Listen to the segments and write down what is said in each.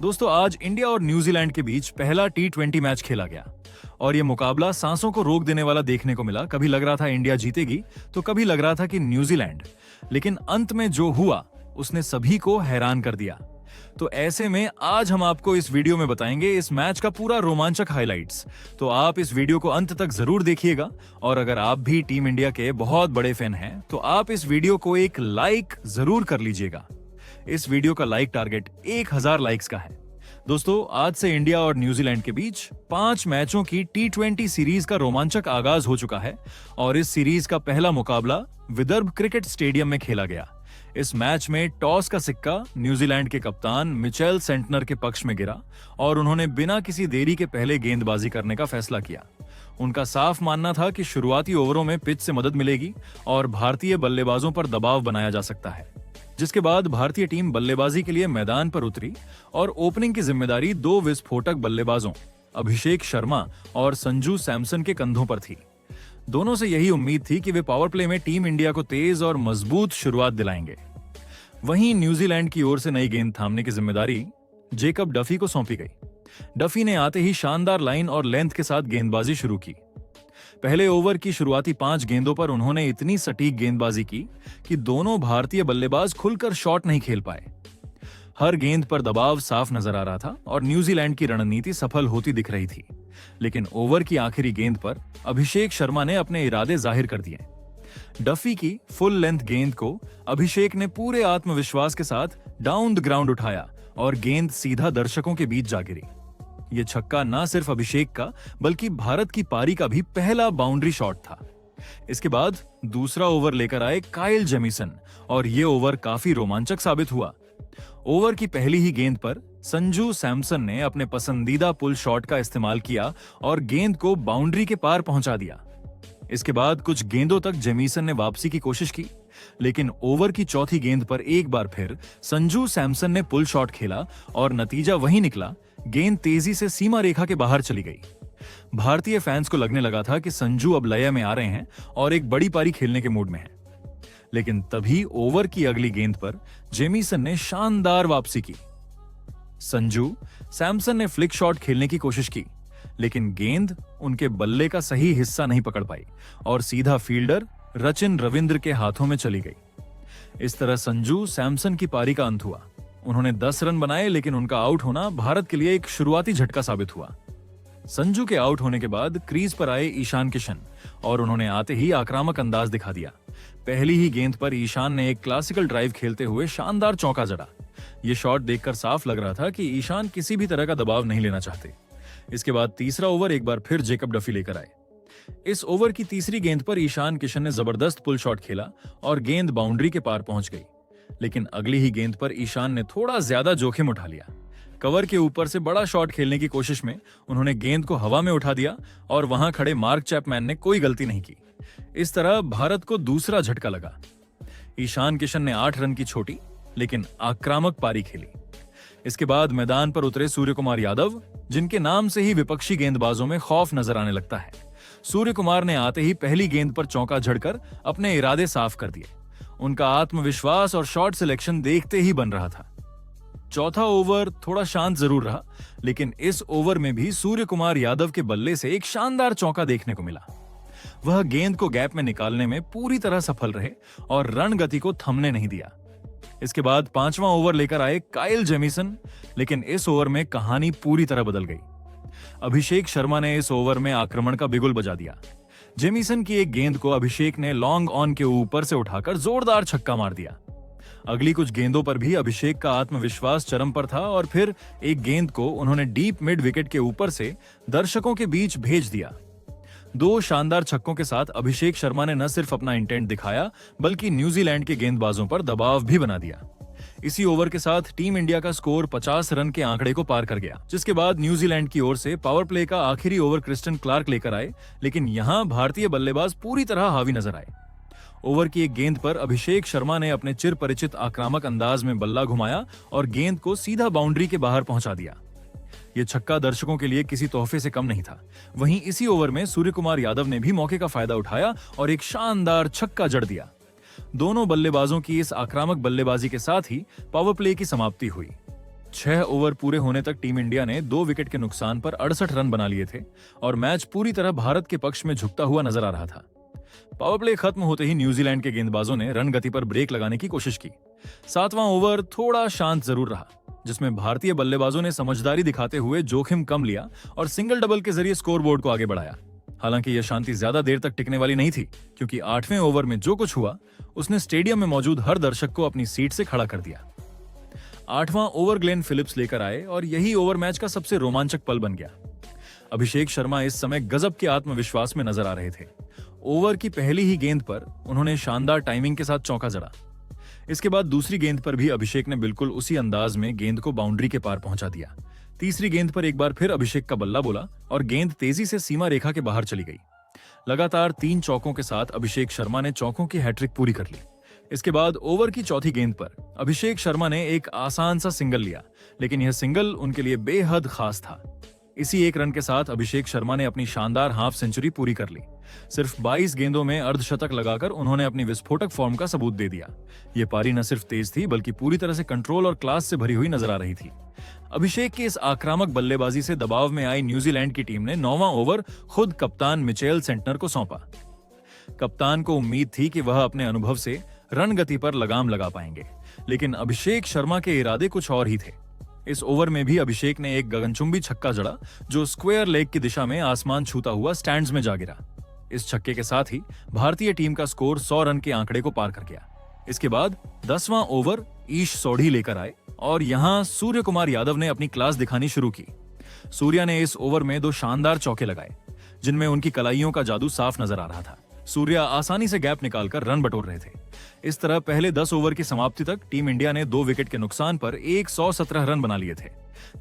दोस्तों, आज इंडिया और न्यूजीलैंड के बीच पहला T20 मैच खेला गया और ये मुकाबला सांसों को रोक देने वाला देखने को मिला। कभी लग रहा था इंडिया जीतेगी तो कभी लग रहा था कि न्यूजीलैंड, लेकिन अंत में जो हुआ उसने सभी को हैरान कर दिया। तो ऐसे में आज हम आपको इस वीडियो में बताएंगे इस मैच का पूरा रोमांचक हाइलाइट्स। तो आप इस वीडियो को अंत तक जरूर देखिएगा और अगर आप भी टीम इंडिया के बहुत बड़े फैन हैं तो आप इस वीडियो को एक लाइक जरूर कर लीजिएगा। इस वीडियो का लाइक टारगेट 1000 लाइक्स का है। दोस्तों, आज से इंडिया और न्यूजीलैंड के बीच 5 मैचों की T20 सीरीज का रोमांचक आगाज हो चुका है और इस सीरीज का पहला मुकाबला विदर्भ क्रिकेट स्टेडियम में खेला गया। इस मैच में टॉस का सिक्का न्यूजीलैंड के कप्तान मिचेल सेंटनर के पक्ष में गिरा और उन्होंने बिना किसी देरी के पहले गेंदबाजी करने का फैसला किया। उनका साफ मानना था कि शुरुआती ओवरों में पिच से मदद मिलेगी और भारतीय बल्लेबाजों पर दबाव बनाया जा सकता है, जिसके बाद भारतीय टीम बल्लेबाजी के लिए मैदान पर उतरी और ओपनिंग की जिम्मेदारी 2 विस्फोटक बल्लेबाजों अभिषेक शर्मा और संजू सैमसन के कंधों पर थी। दोनों से यही उम्मीद थी कि वे पावर प्ले में टीम इंडिया को तेज और मजबूत शुरुआत दिलाएंगे। वहीं न्यूजीलैंड की ओर से नई गेंद थामने की जिम्मेदारी जेकब डफी को सौंपी गई। डफी ने आते ही शानदार लाइन और लेंथ के साथ गेंदबाजी शुरू की। पहले ओवर की शुरुआती 5 गेंदों पर उन्होंने इतनी सटीक गेंदबाजी की कि दोनों भारतीय बल्लेबाज खुलकर शॉट नहीं खेल पाए। हर गेंद पर दबाव साफ नजर आ रहा था और न्यूजीलैंड की रणनीति सफल होती दिख रही थी। लेकिन ओवर की आखिरी गेंद पर अभिषेक शर्मा ने अपने इरादे जाहिर कर दिए। डफी की फुल लेंथ गेंद को अभिषेक ने पूरे आत्मविश्वास के साथ डाउन द ग्राउंड उठाया और गेंद सीधा दर्शकों के बीच जा गिरी। ये छक्का न सिर्फ अभिषेक का बल्कि भारत की पारी का भी पहला बाउंड्री शॉट था। इसके बाद दूसरा ओवर लेकर आए काइल जेमिसन और ये ओवर काफी रोमांचक साबित हुआ। ओवर की पहली ही गेंद पर संजू सैमसन ने अपने पसंदीदा पुल शॉट का इस्तेमाल किया और गेंद को बाउंड्री के पार पहुंचा दिया। इसके बाद कुछ गेंदों तक जेमिसन ने वापसी की कोशिश की, लेकिन ओवर की चौथी गेंद पर एक बार फिर संजू सैमसन ने पुल शॉट खेला और नतीजा वही निकला। गेंद तेजी से सीमा रेखा के बाहर चली गई। भारतीय फैंस को लगने लगा था कि संजू अब लय में आ रहे हैं और एक बड़ी पारी खेलने के मूड में हैं। लेकिन तभी ओवर की अगली गेंद पर जेमिसन ने शानदार वापसी की। संजू सैमसन ने फ्लिक शॉट खेलने की कोशिश की, लेकिन गेंद उनके बल्ले का सही हिस्सा नहीं पकड़ पाई और सीधा फील्डर रचिन रविंद्र के हाथों में चली गई। इस तरह संजू सैमसन की पारी का अंत हुआ। उन्होंने 10 रन बनाए, लेकिन उनका आउट होना भारत के लिए एक शुरुआती झटका साबित हुआ। संजू के आउट होने के बाद क्रीज पर आए ईशान किशन और उन्होंने आते ही आक्रामक अंदाज दिखा दिया। पहली ही गेंद पर ईशान ने एक क्लासिकल ड्राइव खेलते हुए शानदार चौका जड़ा। ये शॉट देखकर साफ लग रहा था कि ईशान किसी भी तरह का दबाव नहीं लेना चाहते। इसके बाद तीसरा ओवर एक बार फिर जेकब डफी लेकर आए। इस ओवर की तीसरी गेंद पर ईशान किशन ने जबरदस्त पुल शॉट खेला और गेंद बाउंड्री के पार पहुंच गई। लेकिन अगली ही गेंद पर ईशान ने थोड़ा ज्यादा जोखिम उठा लिया। कवर के ऊपर से बड़ा शॉट खेलने की कोशिश में उन्होंने गेंद को हवा में उठा दिया और वहां खड़े मार्क चैपमैन ने कोई गलती नहीं की। इस तरह भारत को दूसरा झटका लगा। ईशान किशन ने 8 रन की छोटी लेकिन आक्रामक पारी खेली। इसके बाद मैदान पर उतरे सूर्य कुमार यादव, जिनके नाम से ही विपक्षी गेंदबाजों में खौफ नजर आने लगता है। सूर्य कुमार ने आते ही पहली गेंद पर चौका झड़कर अपने इरादे साफ कर दिए। उनका आत्मविश्वास और शॉट सिलेक्शन देखते ही बन रहा था। चौथा ओवर थोड़ा शांत जरूर रहा, लेकिन इस ओवर में भी सूर्य कुमार यादव के बल्ले से एक शानदार चौका देखने को मिला। वह गेंद को गैप में निकालने में पूरी तरह सफल रहे और रन गति को थमने नहीं दिया। इसके बाद 5वां ओवर लेकर आए काइल जेमिसन, लेकिन इस ओवर में कहानी पूरी तरह बदल गई। अभिषेक शर्मा ने इस ओवर में आक्रमण का बिगुल बजा दिया। जेमिसन की एक गेंद को अभिषेक ने लॉन्ग ऑन के ऊपर से उठाकर जोरदार छक्का मार दिया। अगली कुछ गेंदों पर भी अभिषेक का आत्मविश्वास चरम पर था और फिर एक गेंद को उन्होंने डीप मिड विकेट के ऊपर से दर्शकों के बीच भेज दिया। 2 शानदार छक्कों के साथ अभिषेक शर्मा ने न सिर्फ अपना इंटेंट दिखाया बल्कि न्यूजीलैंड के गेंदबाजों पर दबाव भी बना दिया। इसी ओवर के साथ टीम इंडिया का स्कोर 50 रन के आंकड़े को पार कर गया, जिसके बाद न्यूजीलैंड की ओर से पावर प्ले का आखिरी ओवर क्रिस्टन क्लार्क लेकर आए, लेकिन यहां भारतीय बल्लेबाज पूरी तरह हावी नजर आए। ओवर की एक गेंद पर अभिषेक शर्मा ने अपने चिर परिचित आक्रामक अंदाज में बल्ला घुमाया और गेंद को सीधा बाउंड्री के बाहर पहुंचा दिया। ये छक्का दर्शकों के लिए किसी तोहफे से कम नहीं था। वहीं इसी ओवर में सूर्य कुमार यादव ने भी मौके का फायदा उठाया और एक शानदार छक्का जड़ दिया। दोनों बल्लेबाजों की इस आक्रामक बल्लेबाजी के साथ ही पावर प्ले की समाप्ति हुई। 6 ओवर पूरे होने तक टीम इंडिया ने 2 विकेट के नुकसान पर 68 रन बना लिए थे और मैच पूरी तरह भारत के पक्ष में झुकता हुआ नजर आ रहा था। पावर प्ले खत्म होते ही न्यूजीलैंड के गेंदबाजों ने रन गति पर ब्रेक लगाने की कोशिश की। 7वां ओवर थोड़ा शांत जरूर रहा, जिसमें भारतीय बल्लेबाजों ने समझदारी दिखाते हुए जोखिम कम लिया और सिंगल डबल के जरिए स्कोरबोर्ड को आगे बढ़ाया। हालांकि यह शांति ज्यादा देर तक टिकने वाली नहीं थी, क्योंकि 8वें ओवर में जो कुछ हुआ उसने स्टेडियम में मौजूद हर दर्शक को अपनी सीट से खड़ा कर दिया। 8वां ओवर ग्लेन फिलिप्स लेकर आए और यही ओवर मैच का सबसे रोमांचक पल बन गया। अभिषेक शर्मा इस समय गजब के आत्मविश्वास में नजर आ रहे थे। ओवर की पहली ही गेंद पर उन्होंने शानदार टाइमिंग के साथ चौका जड़ा। इसके बाद दूसरी गेंद पर भी अभिषेक ने बिल्कुल उसी अंदाज में गेंद को बाउंड्री के पार पहुंचा दिया। तीसरी गेंद पर एक बार फिर अभिषेक का बल्ला बोला और गेंद तेजी से सीमा रेखा के बाहर चली गई। लगातार 3 चौकों के साथ अभिषेक शर्मा ने चौकों की हैट्रिक पूरी कर ली। इसके बाद ओवर की चौथी गेंद पर अभिषेक शर्मा ने एक आसान सा सिंगल लिया, लेकिन यह सिंगल उनके लिए बेहद खास था। इसी एक रन के साथ अभिषेक शर्मा ने अपनी शानदार हाफ सेंचुरी पूरी कर ली। सिर्फ 22 गेंदों में अर्धशतक लगाकर उन्होंने अपनी विस्फोटक फॉर्म का सबूत दे दिया। ये पारी न सिर्फ तेज थी, बल्कि पूरी तरह से कंट्रोल और क्लास से भरी हुई नजर आ रही थी। अभिषेक की इस आक्रामक बल्लेबाजी से दबाव में आई न्यूजीलैंड की टीम ने 9वां ओवर खुद कप्तान मिचेल सेंटनर को सौंपा। कप्तान को उम्मीद थी कि वह अपने अनुभव से रन गति पर लगाम लगा पाएंगे, लेकिन अभिषेक शर्मा के इरादे कुछ और ही थे। इस ओवर में भी अभिषेक ने एक गगनचुंबी छक्का जड़ा, जो स्क्वायर लेग की दिशा में आसमान छूता हुआ स्टैंड्स में जा गिरा। इस छक्के के साथ ही भारतीय टीम का स्कोर 100 रन के आंकड़े को पार कर गया। इसके बाद 10वां ओवर ईश सोढ़ी लेकर आए और यहां सूर्य कुमार यादव ने अपनी क्लास दिखानी शुरू की। सूर्या ने इस ओवर में 2 शानदार चौके लगाए, जिनमें उनकी कलाइयों का जादू साफ नजर आ रहा था। सूर्या आसानी से गैप निकालकर रन बटोर रहे थे। इस तरह पहले 10 ओवर की समाप्ति तक टीम इंडिया ने 2 विकेट के नुकसान पर 117 रन बना लिए थे,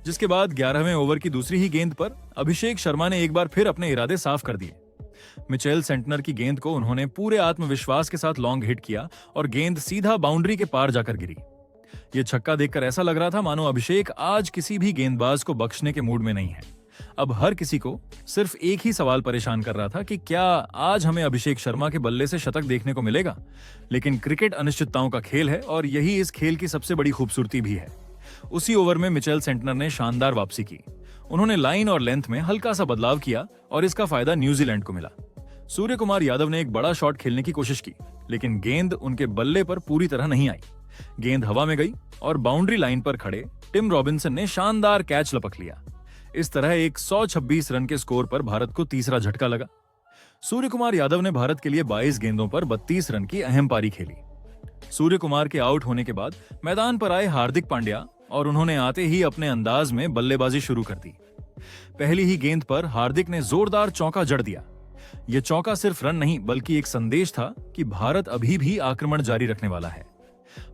जिसके बाद 11वें ओवर की दूसरी ही गेंद पर अभिषेक शर्मा ने एक बार फिर अपने इरादे साफ कर दिए। मिचेल सेंटनर की गेंद को उन्होंने पूरे आत्मविश्वास के साथ लॉन्ग हिट किया और गेंद सीधा बाउंड्री के पार जाकर गिरी। यह छक्का देखकर ऐसा लग रहा था मानो अभिषेक आज किसी भी गेंदबाज को बख्शने के मूड में नहीं है। अब हर किसी को सिर्फ एक ही सवाल परेशान कर रहा था कि क्या आज हमें अभिषेक शर्मा के बल्ले से शतक देखने को मिलेगा। लेकिन क्रिकेट अनिश्चितताओं का खेल है और यही इस खेल की सबसे बड़ी खूबसूरती भी है। उसी ओवर में मिचेल सेंटनर ने शानदार वापसी की। उन्होंने लाइन और लेंथ में हल्का सा बदलाव किया और इसका फायदा न्यूजीलैंड को मिला। सूर्य कुमार यादव ने एक बड़ा शॉट खेलने की कोशिश की, लेकिन गेंद उनके बल्ले पर पूरी तरह नहीं आई। गेंद हवा में गई और बाउंड्री लाइन पर खड़े टिम रॉबिन्सन ने शानदार कैच लपक लिया। इस तरह एक 126 रन के स्कोर पर भारत को तीसरा झटका लगा। सूर्य कुमार यादव ने भारत के लिए 22 गेंदों पर 32 रन की अहम पारी खेली। सूर्य कुमार के आउट होने के बाद मैदान पर आए हार्दिक पांड्या और उन्होंने आते ही अपने अंदाज में बल्लेबाजी शुरू कर दी। पहली ही गेंद पर हार्दिक ने जोरदार चौका जड़ दिया। यह चौका सिर्फ रन नहीं, बल्कि एक संदेश था कि भारत अभी भी आक्रमण जारी रखने वाला है।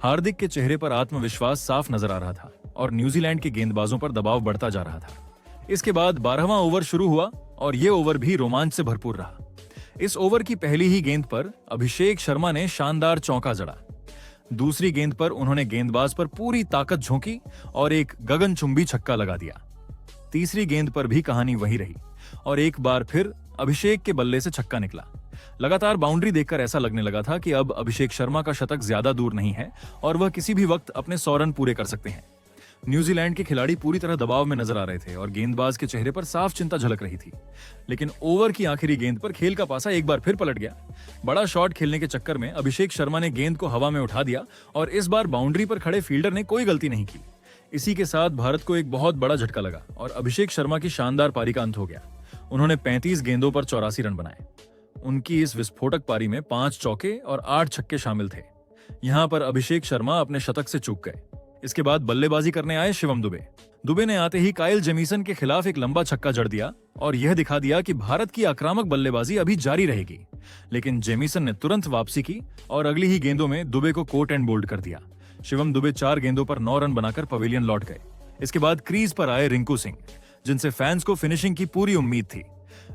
हार्दिक के चेहरे पर आत्मविश्वास साफ नजर आ रहा था और न्यूजीलैंड के गेंदबाजों पर दबाव बढ़ता जा रहा था। इसके बाद 12वां ओवर शुरू हुआ और यह ओवर भी रोमांच से भरपूर रहा। इस ओवर की पहली ही गेंद पर अभिषेक शर्मा ने शानदार चौका जड़ा। दूसरी गेंद पर उन्होंने गेंदबाज पर पूरी ताकत झोंकी और एक गगनचुंबी छक्का लगा दिया। तीसरी गेंद पर भी कहानी वही रही और एक बार फिर अभिषेक के बल्ले से छक्का निकला। लगातार बाउंड्री देखकर ऐसा लगने लगा था कि अब अभिषेक शर्मा का शतक ज्यादा दूर नहीं है और वह किसी भी वक्त अपने 100 रन पूरे कर सकते हैं। न्यूजीलैंड के खिलाड़ी पूरी तरह दबाव में नजर आ रहे थे और गेंदबाज के चेहरे पर साफ चिंता झलक रही थी। लेकिन ओवर की आखिरी गेंद पर खेल का पासा एक बार फिर पलट गया। बड़ा शॉट खेलने के चक्कर में अभिषेक शर्मा ने गेंद को हवा में उठा दिया और इस बार बाउंड्री पर खड़े फील्डर ने कोई गलती नहीं की। इसी के साथ भारत को एक बहुत बड़ा झटका लगा और अभिषेक शर्मा की शानदार पारी का अंत हो गया। उन्होंने 35 गेंदों पर 84 रन बनाए। उनकी इस विस्फोटक पारी में 5 चौके और 8 छक्के शामिल थे। यहां पर अभिषेक शर्मा अपने शतक से चूक गए। इसके बाद बल्लेबाजी करने आए शिवम दुबे। दुबे ने आते ही काइल जेमिसन के खिलाफ एक लंबा छक्का जड़ दिया और यह दिखा दिया कि भारत की आक्रामक बल्लेबाजी अभी जारी रहेगी। लेकिन जेमिसन ने तुरंत वापसी की और अगली ही गेंदों में दुबे को कोट एंड बोल्ड कर दिया। शिवम दुबे 4 गेंदों पर 9 रन बनाकर पवेलियन लौट गए। इसके बाद क्रीज पर आए रिंकू सिंह, जिनसे फैंस को फिनिशिंग की पूरी उम्मीद थी।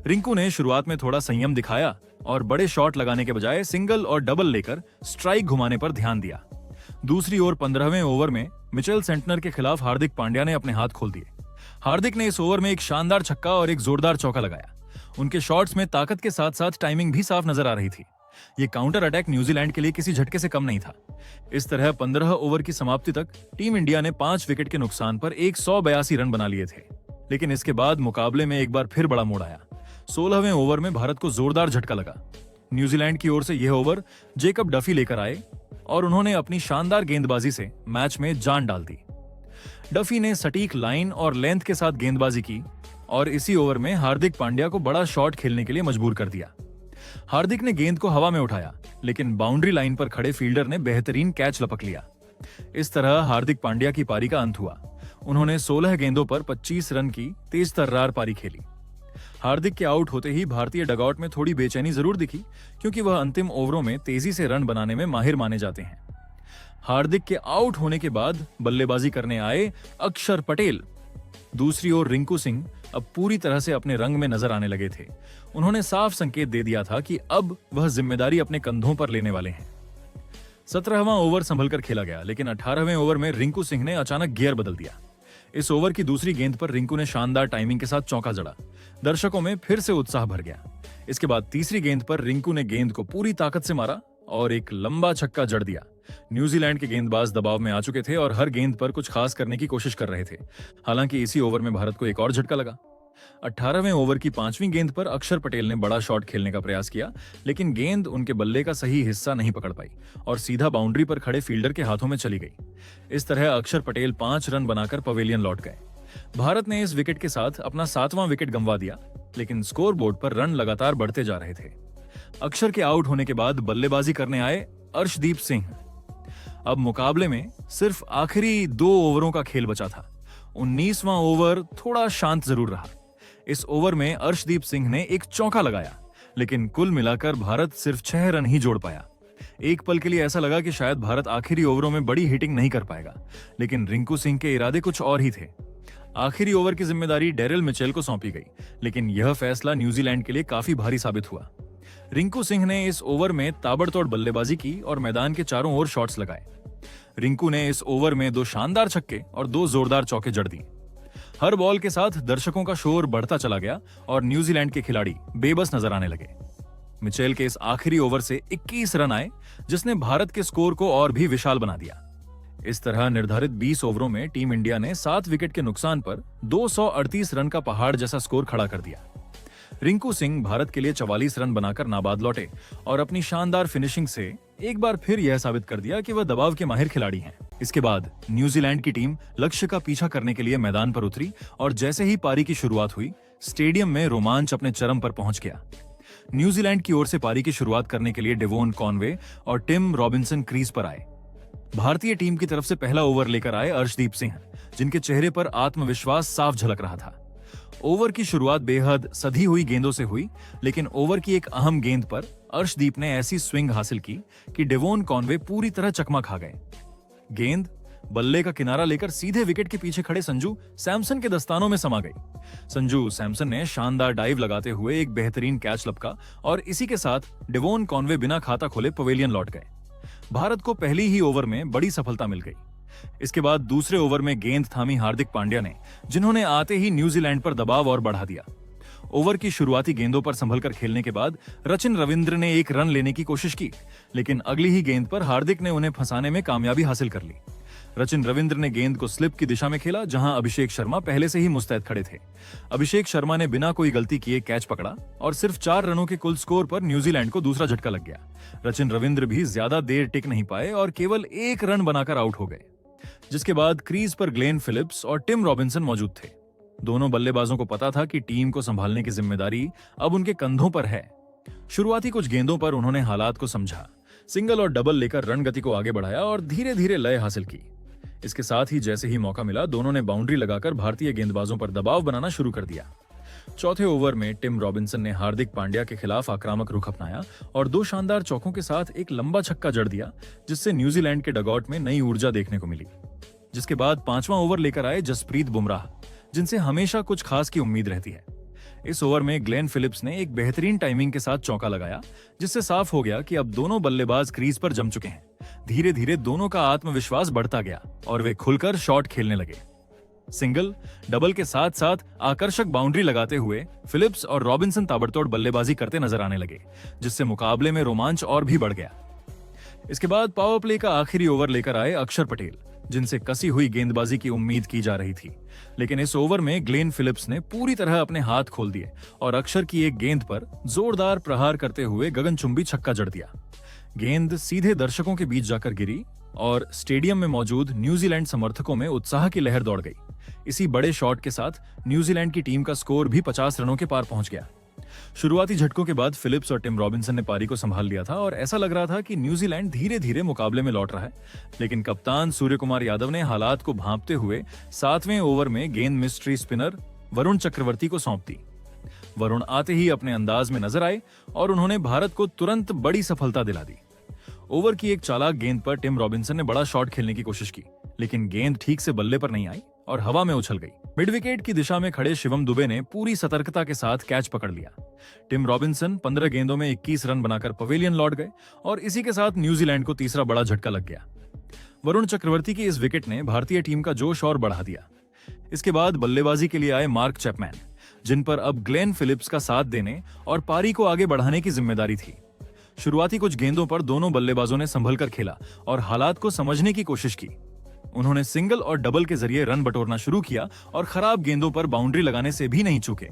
रिंकू ने शुरुआत में थोड़ा संयम दिखाया और बड़े शॉट लगाने के बजाय सिंगल और डबल लेकर स्ट्राइक घुमाने पर ध्यान दिया। दूसरी ओर 15वें ओवर में मिचेल सेंटनर के खिलाफ हार्दिक पांड्या ने अपने हाथ खोल दिए। हार्दिक ने इस ओवर में एक शानदार छक्का और एक जोरदार चौका लगाया। उनके शॉट्स में ताकत के साथ साथ टाइमिंग भी साफ नजर आ रही थी। ये काउंटर अटैक न्यूजीलैंड के लिए किसी झटके से कम नहीं था। इस तरह 15 ओवर की समाप्ति तक टीम इंडिया ने 5 विकेट के नुकसान पर 182 रन बना लिए थे। लेकिन इसके बाद मुकाबले में एक बार फिर बड़ा मोड़ आया। 16वें ओवर में भारत को जोरदार झटका लगा। न्यूजीलैंड की ओर से यह ओवर जेकब डफी लेकर आए और उन्होंने अपनी शानदार गेंदबाजी से मैच में जान डाल दी। डफी ने सटीक लाइन और लेंथ के साथ गेंदबाजी की और इसी ओवर में हार्दिक पांड्या को बड़ा शॉट खेलने के लिए मजबूर कर दिया। हार्दिक ने गेंद को हवा में उठाया, लेकिन बाउंड्री लाइन पर खड़े फील्डर ने बेहतरीन कैच लपक लिया। इस तरह हार्दिक पांड्या की पारी का अंत हुआ। उन्होंने 16 गेंदों पर 25 रन की तेज तर्रार पारी खेली। हार्दिक के आउट होते ही भारतीय डगआउट में थोड़ी बेचैनी जरूर दिखी, क्योंकि वह अंतिम ओवरों में तेजी से रन बनाने में माहिर माने जाते हैं। हार्दिक के आउट होने के बाद बल्लेबाजी करने आए अक्षर पटेल। दूसरी ओर रिंकू सिंह अब पूरी तरह से अपने रंग में नजर आने लगे थे। उन्होंने साफ संकेत दे दिया था कि अब वह जिम्मेदारी अपने कंधों पर लेने वाले हैं। 17वां ओवर संभलकर खेला गया, लेकिन 18वें ओवर में रिंकू सिंह ने अचानक गियर बदल दिया। इस ओवर की दूसरी गेंद पर रिंकू ने शानदार टाइमिंग के साथ चौका जड़ा। दर्शकों में फिर से उत्साह भर गया। इसके बाद तीसरी गेंद पर रिंकू ने गेंद को पूरी ताकत से मारा और एक लंबा छक्का जड़ दिया। न्यूजीलैंड के गेंदबाज दबाव में आ चुके थे और हर गेंद पर कुछ खास करने की कोशिश कर रहे थे। हालांकि इसी ओवर में भारत को एक और झटका लगा। 18वें ओवर की 5वीं गेंद पर अक्षर पटेल ने बड़ा शॉट खेलने का प्रयास किया, लेकिन गेंद उनके बल्ले का सही हिस्सा नहीं पकड़ पाई और सीधा बाउंड्री पर खड़े फील्डर के हाथों में चली गई। इस तरह अक्षर पटेल 5 रन बनाकर पवेलियन लौट गए। भारत ने इस विकेट के साथ अपना 7वां विकेट गंवा दिया, लेकिन स्कोरबोर्ड पर रन लगातार बढ़ते जा रहे थे। अक्षर के आउट होने के बाद बल्लेबाजी करने आए अर्शदीप सिंह। अब मुकाबले में सिर्फ आखिरी 2 ओवरों का खेल बचा था। 19वां ओवर थोड़ा शांत जरूर रहा। इस ओवर में अर्शदीप सिंह ने एक चौका लगाया, लेकिन कुल मिलाकर भारत सिर्फ 6 रन ही जोड़ पाया। एक पल के लिए ऐसा लगा कि शायद भारत आखिरी ओवरों में बड़ी हिटिंग नहीं कर पाएगा, लेकिन रिंकू सिंह के इरादे कुछ और ही थे। आखिरी ओवर की जिम्मेदारी डेरिल मिचेल को सौंपी गई, लेकिन यह फैसला न्यूजीलैंड के लिए काफी भारी साबित हुआ। रिंकू सिंह ने इस ओवर में ताबड़तोड़ बल्लेबाजी की और मैदान के चारों ओर शॉट्स लगाए। रिंकू ने इस ओवर में 2 शानदार छक्के और 2 जोरदार चौके जड़ दिए। हर बॉल के साथ दर्शकों का शोर बढ़ता चला गया और न्यूजीलैंड के खिलाड़ी बेबस नजर आने लगे। मिचेल के इस आखिरी ओवर से 21 रन आए, जिसने भारत के स्कोर को और भी विशाल बना दिया। इस तरह निर्धारित 20 ओवरों में टीम इंडिया ने 7 विकेट के नुकसान पर 238 रन का पहाड़ जैसा स्कोर खड़ा कर दिया। रिंकू सिंह भारत के लिए 44 रन बनाकर नाबाद लौटे और अपनी शानदार फिनिशिंग से एक बार फिर यह साबित कर दिया कि वह दबाव के माहिर खिलाड़ी हैं। इसके बाद न्यूजीलैंड की टीम लक्ष्य का पीछा करने के लिए मैदान पर उतरी और जैसे ही पारी की शुरुआत हुई, स्टेडियम में रोमांच अपने चरम पर पहुंच गया। न्यूजीलैंड की ओर से पारी की शुरुआत करने के लिए डेवोन कॉनवे और टिम रॉबिन्सन क्रीज पर आए। भारतीय टीम की तरफ से पहला ओवर लेकर आए अर्शदीप सिंह, जिनके चेहरे पर आत्मविश्वास साफ झलक रहा था। ओवर की शुरुआत बेहद सधी हुई गेंदों से हुई, लेकिन ओवर की एक अहम गेंद पर अर्शदीप ने ऐसी स्विंग हासिल की कि डेवोन कॉनवे पूरी तरह चकमा खा गए। गेंद बल्ले का किनारा लेकर सीधे विकेट के पीछे खड़े संजू सैमसन के दस्तानों में समा गई। संजू सैमसन ने शानदार डाइव लगाते हुए एक बेहतरीन कैच लपका और इसी के साथ डेवोन कॉनवे बिना खाता खोले पवेलियन लौट गए। भारत को पहली ही ओवर में बड़ी सफलता मिल गई। इसके बाद दूसरे ओवर में गेंद थामी हार्दिक पांड्या ने, जिन्होंने आते ही न्यूजीलैंड पर दबाव और बढ़ा दिया। ओवर की शुरुआती गेंदों पर संभलकर खेलने के बाद रचिन रविंद्र ने एक रन लेने की कोशिश की, लेकिन अगली ही गेंद पर हार्दिक ने उन्हें फंसाने में कामयाबी हासिल कर ली। रचिन रविंद्र ने गेंद को स्लिप की दिशा में खेला, जहां अभिषेक शर्मा पहले से ही मुस्तैद खड़े थे। अभिषेक शर्मा ने बिना कोई गलती किए कैच पकड़ा और सिर्फ 4 रनों के कुल स्कोर पर न्यूजीलैंड को दूसरा झटका लग गया। रचिन रविंद्र भी ज्यादा देर टिक नहीं पाए और केवल 1 रन बनाकर आउट हो गए, जिसके बाद क्रीज पर ग्लेन फिलिप्स और टिम रॉबिन्सन मौजूद थे। दोनों बल्लेबाजों को पता था कि टीम को संभालने की जिम्मेदारी अब उनके कंधों पर है। शुरुआती कुछ गेंदों पर उन्होंने हालात को समझा, सिंगल और डबल लेकर रन गति को आगे बढ़ाया और धीरे धीरे लय हासिल की। इसके साथ ही जैसे ही मौका मिला, दोनों ने बाउंड्री लगाकर भारतीय गेंदबाजों पर दबाव बनाना शुरू कर दिया। चौथे ओवर में टिम रॉबिन्सन ने हार्दिक पांड्या के खिलाफ आक्रामक रुख अपनाया और 2 शानदार चौकों के साथ एक लंबा छक्का जड़ दिया, जिससे न्यूजीलैंड के डगआउट में नई ऊर्जा देखने को मिली। जिसके बाद 5वां ओवर लेकर आए जसप्रीत बुमराह, जिनसे हमेशा कुछ खास की उम्मीद रहती है। इस ओवर में ग्लेन फिलिप्स ने एक बेहतरीन टाइमिंग के साथ चौका लगाया, जिससे साफ हो गया कि अब दोनों बल्लेबाज क्रीज पर जम चुके हैं। धीरे धीरे दोनों का आत्मविश्वास बढ़ता गया और वे खुलकर शॉट खेलने लगे। सिंगल, डबल के साथ साथ आकर्षक बाउंड्री लगाते हुए फिलिप्स और रॉबिन्सन ताबड़तोड़ बल्लेबाजी करते नजर आने लगे, जिससे मुकाबले में रोमांच और भी बढ़ गया। इसके बाद पावर प्ले का आखिरी ओवर लेकर आए अक्षर पटेल, जिनसे कसी हुई गेंदबाजी की उम्मीद की जा रही थी। लेकिन इस ओवर में ग्लेन फिलिप्स ने पूरी तरह अपने हाथ खोल दिए और अक्षर की एक गेंद पर जोरदार प्रहार करते हुए गगनचुंबी छक्का जड़ दिया। गेंद सीधे दर्शकों के बीच जाकर गिरी और स्टेडियम में मौजूद न्यूजीलैंड समर्थकों में उत्साह की लहर दौड़ गई। इसी बड़े शॉट के साथ न्यूजीलैंड की टीम का स्कोर भी 50 रनों के पार पहुंच गया। शुरुआती झटकों के बाद फिलिप्स और टिम रॉबिन्सन ने पारी को संभाल लिया था और ऐसा लग रहा था कि न्यूजीलैंड धीरे धीरे मुकाबले में लौट रहा है। लेकिन कप्तान सूर्य कुमार यादव ने हालात को भांपते हुए 7वें ओवर में गेंद मिस्ट्री स्पिनर वरुण चक्रवर्ती को सौंप दी। वरुण आते ही अपने अंदाज में नजर आए और उन्होंने भारत को तुरंत बड़ी सफलता दिला दी। ओवर की एक चालाक गेंद पर टिम रॉबिन्सन ने बड़ा शॉट खेलने की कोशिश की, लेकिन गेंद ठीक से बल्ले पर नहीं आई और हवा में उछल गई। मिड विकेट की दिशा में खड़े शिवम दुबे ने पूरी सतर्कता के साथ कैच पकड़ लिया। टिम रॉबिन्सन 15 गेंदों में 21 रन बनाकर पवेलियन लौट गए और इसी के साथ न्यूजीलैंड को तीसरा बड़ा झटका लग गया। वरुण चक्रवर्ती की इस विकेट ने भारतीय टीम का जोश और बढ़ा दिया। इसके बाद बल्लेबाजी के लिए आए मार्क चैपमैन, जिन पर अब ग्लेन फिलिप्स का साथ देने और पारी को आगे बढ़ाने की जिम्मेदारी थी। शुरुआती कुछ गेंदों पर दोनों बल्लेबाजों ने संभल कर खेला और हालात को समझने की कोशिश की। उन्होंने सिंगल और डबल के जरिए रन बटोरना शुरू किया और खराब गेंदों पर बाउंड्री लगाने से भी नहीं चूके।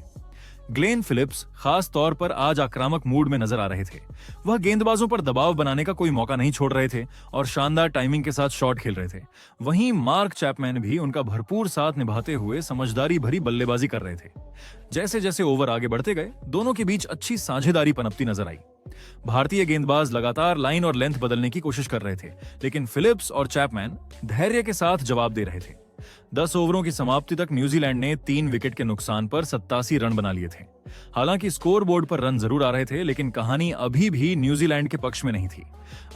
ग्लेन फिलिप्स खास तौर पर आज आक्रामक मूड में नजर आ रहे थे। वह गेंदबाजों पर दबाव बनाने का कोई मौका नहीं छोड़ रहे थे और शानदार टाइमिंग के साथ शॉट खेल रहे थे। वहीं मार्क चैपमैन भी उनका भरपूर साथ निभाते हुए समझदारी भरी बल्लेबाजी कर रहे थे। जैसे जैसे ओवर आगे बढ़ते गए, दोनों के बीच अच्छी साझेदारी पनपती नजर आई। भारतीय गेंदबाज लगातार लाइन और लेंथ बदलने की कोशिश कर रहे थे, लेकिन फिलिप्स और चैपमैन धैर्य के साथ जवाब दे रहे थे। 10 ओवरों की समाप्ति तक न्यूजीलैंड ने 3 विकेट के नुकसान पर 87 रन बना लिए थे। हालांकि स्कोर बोर्ड पर रन जरूर आ रहे थे, लेकिन कहानी अभी भी न्यूजीलैंड के पक्ष में नहीं थी।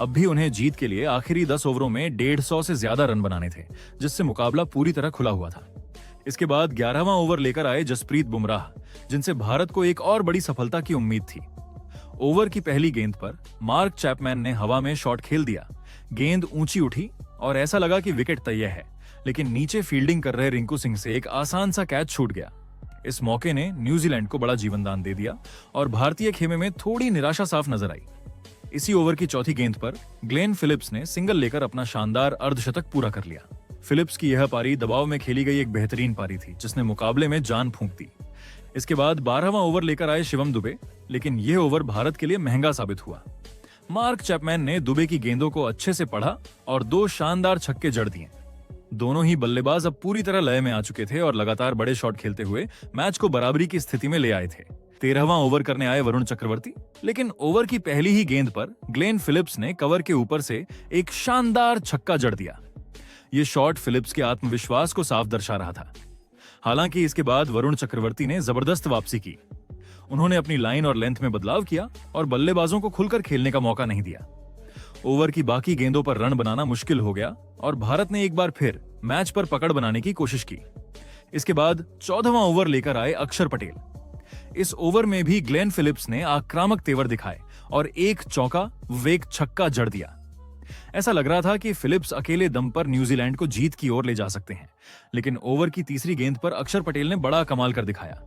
अब भी उन्हें जीत के लिए आखिरी 10 ओवरों में 150 से ज्यादा रन बनाने थे, जिससे मुकाबला पूरी तरह खुला हुआ था। इसके बाद 11वां ओवर लेकर आए जसप्रीत बुमराह, जिनसे भारत को एक और बड़ी सफलता की उम्मीद थी। ओवर की पहली गेंद पर मार्क चैपमैन ने हवा में शॉट खेल दिया। गेंद ऊंची उठी और ऐसा लगा कि विकेट तय है, लेकिन नीचे फील्डिंग कर रहे रिंकू सिंह से एक आसान सा कैच छूट गया। इस मौके ने न्यूजीलैंड को बड़ा जीवनदान दे दिया और भारतीय खेमे में थोड़ी निराशा साफ नजर आई। इसी ओवर की चौथी गेंद पर ग्लेन फिलिप्स ने सिंगल लेकर अपना शानदार अर्धशतक पूरा कर लिया। फिलिप्स की यह पारी दबाव में खेली गई एक बेहतरीन पारी थी, जिसने मुकाबले में जान फूंक दी। इसके बाद 12वां ओवर लेकर आए शिवम दुबे, लेकिन यह ओवर भारत के लिए महंगा साबित हुआ। मार्क चैपमैन ने दुबे की गेंदों को अच्छे से पढ़ा और 2 शानदार छक्के जड़ दिए। दोनों ही बल्लेबाज अब पूरी तरह लय में आ चुके थे और लगातार बड़े शॉट खेलते हुए मैच को बराबरी की स्थिति में ले आए थे। 13वां ओवर करने आए वरुण चक्रवर्ती, लेकिन ओवर की पहली ही गेंद पर ग्लेन फिलिप्स ने कवर के ऊपर से एक शानदार छक्का जड़ दिया। यह शॉट फिलिप्स के आत्मविश्वास को साफ दर्शा रहा था। हालांकि इसके बाद वरुण चक्रवर्ती ने जबरदस्त वापसी की। उन्होंने अपनी लाइन और लेंथ में बदलाव किया और बल्लेबाजों को खुलकर खेलने का मौका नहीं दिया। ओवर की बाकी गेंदों पर रन बनाना मुश्किल हो गया और भारत ने एक बार फिर मैच पर पकड़ बनाने की कोशिश की। इसके बाद 14वां ओवर लेकर आए अक्षर पटेल। इस ओवर में भी ग्लेन फिलिप्स ने आक्रामक तेवर दिखाए और एक चौका व एक छक्का जड़ दिया। ऐसा लग रहा था कि फिलिप्स अकेले दम पर न्यूजीलैंड को जीत की ओर ले जा सकते हैं, लेकिन ओवर की तीसरी गेंद पर अक्षर पटेल ने बड़ा कमाल कर दिखाया।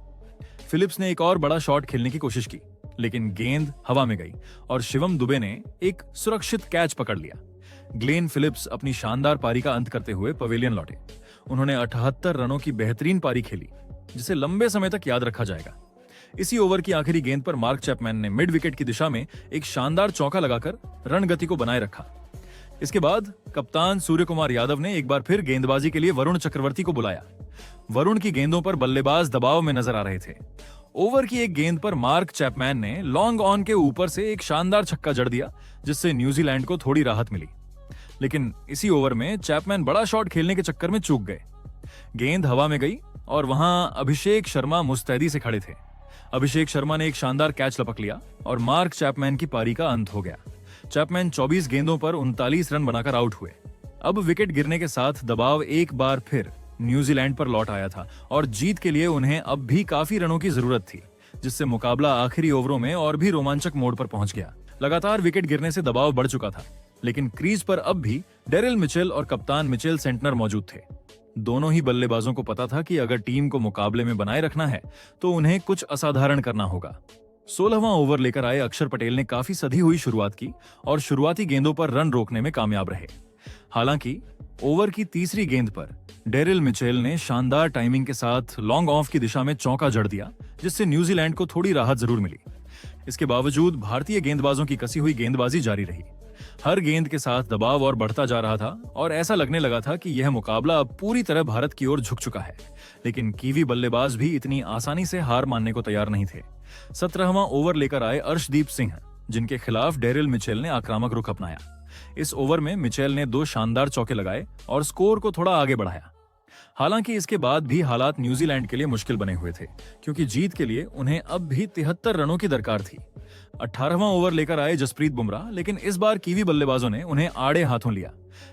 फिलिप्स ने एक और बड़ा शॉट खेलने की कोशिश की, लेकिन गेंद हवा में गई और शिवम दुबे ने एक सुरक्षित कैच पकड़ लिया। ग्लेन फिलिप्स अपनी शानदार पारी का अंत करते हुए पवेलियन लौटे। उन्होंने 78 रनों की बेहतरीन पारी खेली, जिसे लंबे समय तक याद रखा जाएगा। इसी ओवर की आखिरी गेंद पर मार्क चैपमैन ने मिड विकेट की दिशा में एक शानदार चौका लगाकर रन गति को बनाए रखा। इसके बाद कप्तान सूर्य कुमार यादव ने एक बार फिर गेंदबाजी के लिए वरुण चक्रवर्ती को बुलाया। वरुण की गेंदों पर बल्लेबाज दबाव में नजर आ रहे थे। ओवर की एक गेंद पर मार्क चैपमैन ने लॉन्ग ऑन के ऊपर से एक शानदार छक्का जड़ दिया, जिससे न्यूजीलैंड को थोड़ी राहत मिली। लेकिन इसी ओवर में चैपमैन बड़ा शॉट खेलने के चक्कर में चूक गए। गेंद हवा में गई और वहां अभिषेक शर्मा मुस्तैदी से खड़े थे। अभिषेक शर्मा ने एक शानदार कैच लपक लिया और मार्क चैपमैन की पारी का अंत हो गया। चैपमैन 24 गेंदों पर 39 रन बनाकर आउट हुए। अब विकेट गिरने के साथ दबाव एक बार फिर न्यूजीलैंड पर लौट आया था और जीत के लिए उन्हें अब भी काफी रनों की जरूरत थी, जिससे मुकाबला आखिरी ओवरों में और भी रोमांचक मोड़ पर पहुंच गया। लगातार विकेट गिरने से दबाव बढ़ चुका था, लेकिन क्रीज पर अब भी डेरिल मिचेल और कप्तान मिचेल सेंटनर मौजूद थे। दोनों ही बल्लेबाजों को पता था कि अगर टीम को मुकाबले में बनाए रखना है तो उन्हें कुछ असाधारण करना होगा। 16वां ओवर लेकर आए अक्षर पटेल ने काफी सधी हुई शुरुआत की और शुरुआती गेंदों पर रन रोकने में कामयाब रहे। हालांकि ओवर की तीसरी गेंद पर डेरिल मिचेल ने शानदार टाइमिंग के साथ लॉन्ग ऑफ की दिशा में चौका जड़ दिया, जिससे न्यूजीलैंड को थोड़ी राहत जरूर मिली। इसके बावजूद भारतीय गेंदबाजों की कसी हुई गेंदबाजी जारी रही। हर गेंद के साथ दबाव और बढ़ता जा रहा था और ऐसा लगने लगा था कि यह मुकाबला अब पूरी तरह भारत की ओर झुक चुका है। लेकिन कीवी बल्लेबाज भी इतनी आसानी से हार मानने को तैयार नहीं थे। 17वां ओवर लेकर आए अर्शदीप सिंह, जिनके खिलाफ डेरिल मिचेल ने आक्रामक रुख अपनाया। इस ओवर में मिचेल ने 2 शानदार चौके लगाए और स्कोर को थोड़ा आगे बढ़ाया। हालांकि इसके बाद भी हालात न्यूजीलैंड के लिए मुश्किल बने हुए थे, क्योंकि जीत के लिए उन्हें अब भी 73 रनों की दरकार थी। 18वां ओवर लेकर आए जसप्रीत बुमराह, लेकिन इस बार कीवी बल्लेबाजों ने उन्हें आड़े हाथों लिया।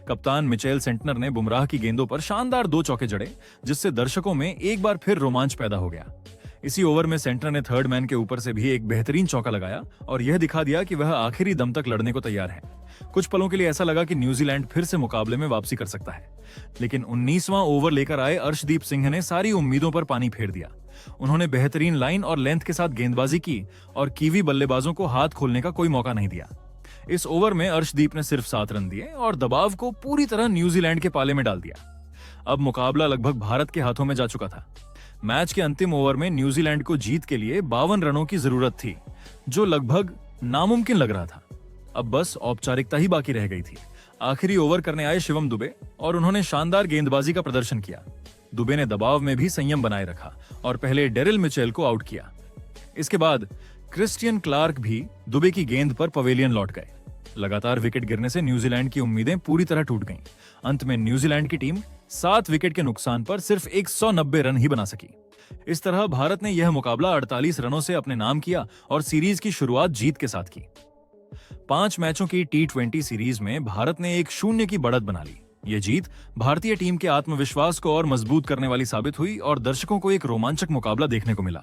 कप्तान मिचेल सेंटनर ने बुमराह की गेंदों पर शानदार 2 चौके जड़े, जिससे दर्शकों में एक बार फिर रोमांच पैदा हो गया। इसी ओवर में सेंटनर ने थर्ड मैन के ऊपर से भी एक बेहतरीन चौका लगाया और यह दिखा दिया कि वह आखिरी दम तक लड़ने को तैयार है। कुछ पलों के लिए ऐसा लगा कि न्यूजीलैंड फिर से मुकाबले में वापसी कर सकता है, लेकिन 19वां ओवर लेकर आए अर्शदीप सिंह ने सारी उम्मीदों पर पानी फेर दिया। उन्होंने बेहतरीन लाइन और लेंथ के साथ गेंदबाजी की और कीवी बल्लेबाजों को हाथ खोलने का कोई मौका नहीं दिया। इस ओवर में अर्शदीप ने सिर्फ 7 रन दिए और दबाव को पूरी तरह न्यूजीलैंड के पाले में डाल दिया। अब मुकाबला लगभग भारत के हाथों में जा चुका था। मैच के अंतिम ओवर में न्यूजीलैंड को जीत के लिए 52 रनों की जरूरत थी, जो लगभग नामुमकिन लग रहा था। अब बस औपचारिकता ही बाकी रह गई थी। आखिरी ओवर करने आए शिवम दुबे और उन्होंने शानदार गेंदबाजी का प्रदर्शन किया। दुबे ने दबाव में भी संयम बनाए रखा और पहले डेरिल मिचेल को आउट किया। इसके बाद क्रिस्टियन क्लार्क भी दुबे की गेंद पर पवेलियन लौट गए। लगातार विकेट गिरने से न्यूजीलैंड की उम्मीदें पूरी तरह टूट गईं। अंत में न्यूजीलैंड की टीम 7 विकेट के नुकसान पर सिर्फ 190 रन ही बना सकी। इस तरह भारत ने यह मुकाबला 48 रनों से अपने नाम किया और सीरीज की शुरुआत जीत के साथ की। 5 मैचों की T20 सीरीज में भारत ने 1-0 की बढ़त बना ली। यह जीत भारतीय टीम के आत्मविश्वास को और मजबूत करने वाली साबित हुई और दर्शकों को एक रोमांचक मुकाबला देखने को मिला।